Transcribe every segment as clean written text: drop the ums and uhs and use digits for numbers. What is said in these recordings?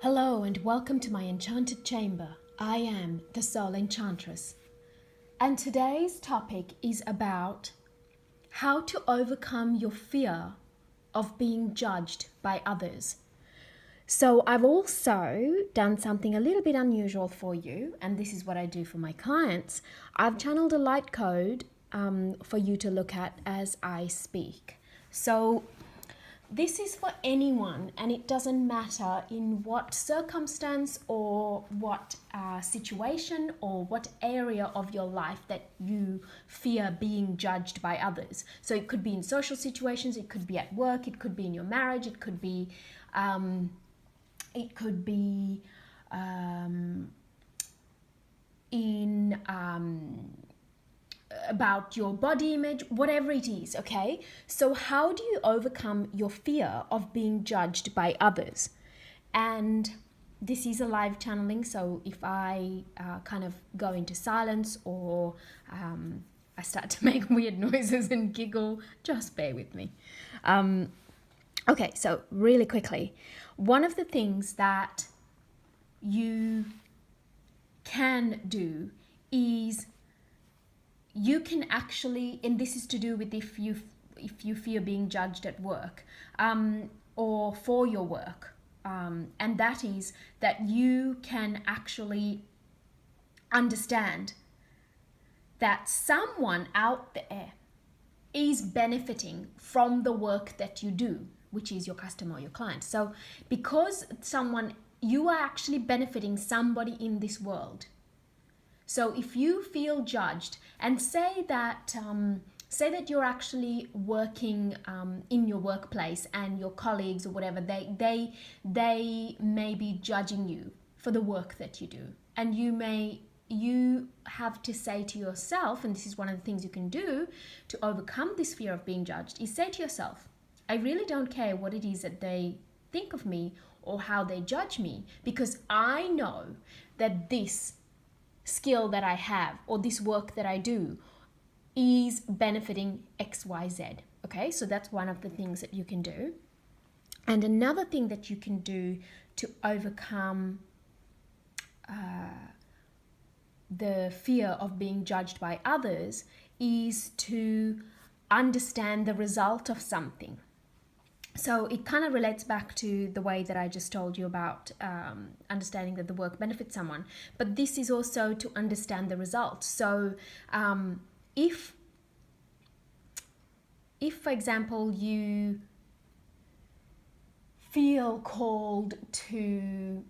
Hello and welcome to my enchanted chamber. I am the Soul Enchantress. And today's topic is about how to overcome your fear of being judged by others. So I've also done something a little bit unusual for you, and this is what I do for my clients. I've channeled a light code for you to look at as I speak. So this is for anyone, and it doesn't matter in what circumstance or what situation or what area of your life that you fear being judged by others. So it could be in social situations, it could be at work, it could be in your marriage, it could be in about your body image, whatever it is, okay? So how do you overcome your fear of being judged by others? And this is a live channeling, so if I kind of go into silence or I start to make weird noises and giggle, just bear with me. Okay, so really quickly, one of the things that you can do is you can actually, and this is to do with if you fear being judged at work or for your work, and that is that you can actually understand that someone out there is benefiting from the work that you do, which is your customer or your client. So because you are actually benefiting somebody in this world. So if you feel judged, and say that you're actually working in your workplace and your colleagues or whatever, they may be judging you for the work that you do, and you have to say to yourself, and this is one of the things you can do to overcome this fear of being judged, is say to yourself, I really don't care what it is that they think of me or how they judge me, because I know that this skill that I have or this work that I do is benefiting XYZ. Okay, so that's one of the things that you can do. And another thing that you can do to overcome the fear of being judged by others is to understand the result of something. So it kind of relates back to the way that I just told you about understanding that the work benefits someone. But this is also to understand the result. So if for example, you feel called to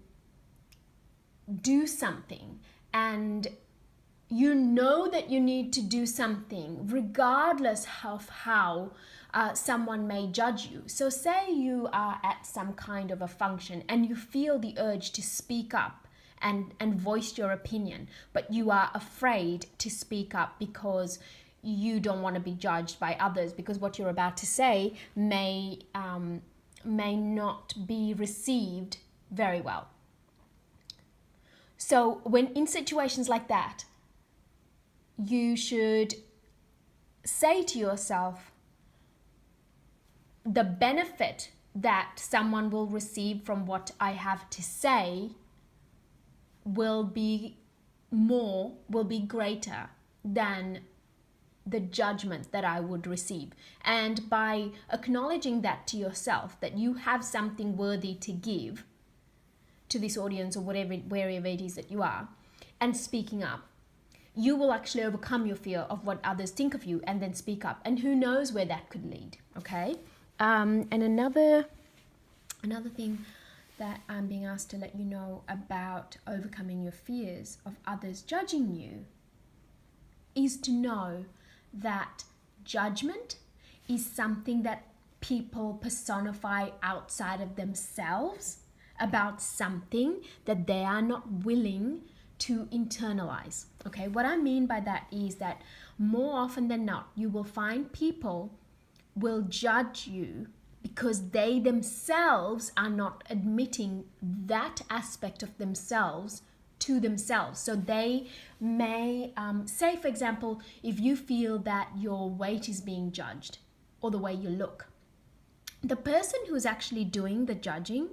do something and you know that you need to do something regardless of how someone may judge you. So say you are at some kind of a function and you feel the urge to speak up and voice your opinion, but you are afraid to speak up because you don't want to be judged by others, because what you're about to say may not be received very well. So when in situations like that, you should say to yourself, the benefit that someone will receive from what I have to say will be greater than the judgment that I would receive. And by acknowledging that to yourself, that you have something worthy to give to this audience or wherever it is that you are, and speaking up, you will actually overcome your fear of what others think of you and then speak up. And who knows where that could lead, okay? And another thing that I'm being asked to let you know about overcoming your fears of others judging you is to know that judgment is something that people personify outside of themselves about something that they are not willing to internalize. Okay, what I mean by that is that more often than not, you will find people will judge you because they themselves are not admitting that aspect of themselves to themselves. So they may say, for example, if you feel that your weight is being judged or the way you look, the person who's actually doing the judging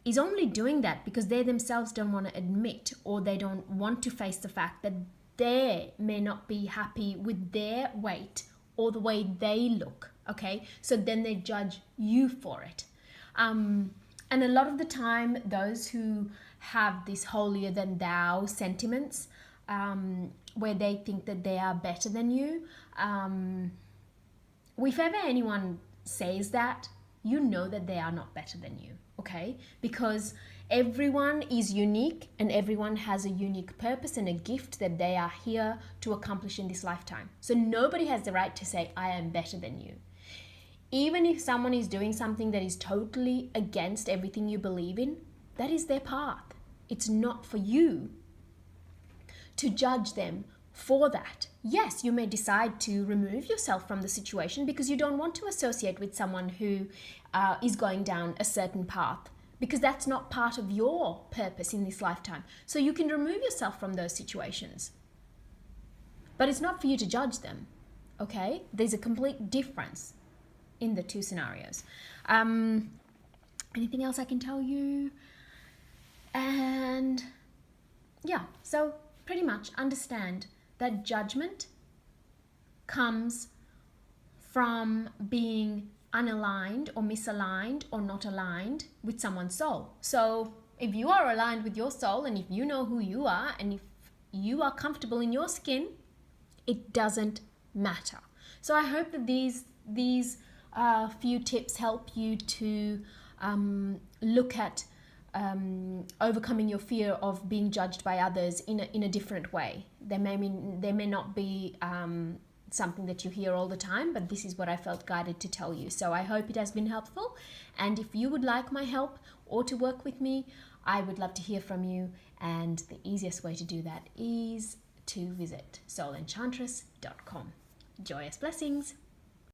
is only doing that because they themselves don't want to admit, or they don't want to face the fact that they may not be happy with their weight or the way they look. Okay, so then they judge you for it. And a lot of the time, those who have this holier than thou sentiments, where they think that they are better than you, if ever anyone says that, you know that they are not better than you, okay? Because everyone is unique and everyone has a unique purpose and a gift that they are here to accomplish in this lifetime. So nobody has the right to say, I am better than you. Even if someone is doing something that is totally against everything you believe in, that is their path. It's not for you to judge them for that. Yes, you may decide to remove yourself from the situation because you don't want to associate with someone who is going down a certain path, because that's not part of your purpose in this lifetime. So you can remove yourself from those situations. But it's not for you to judge them, okay? There's a complete difference in the two scenarios. Anything else I can tell you? And yeah, so pretty much understand that judgment comes from being unaligned or misaligned or not aligned with someone's soul. So if you are aligned with your soul, and if you know who you are, and if you are comfortable in your skin, it doesn't matter. So I hope that these few tips help you to look at overcoming your fear of being judged by others in a different way. They may not be something that you hear all the time, but this is what I felt guided to tell you. So I hope it has been helpful. And if you would like my help or to work with me, I would love to hear from you. And the easiest way to do that is to visit soulenchantress.com. Joyous blessings.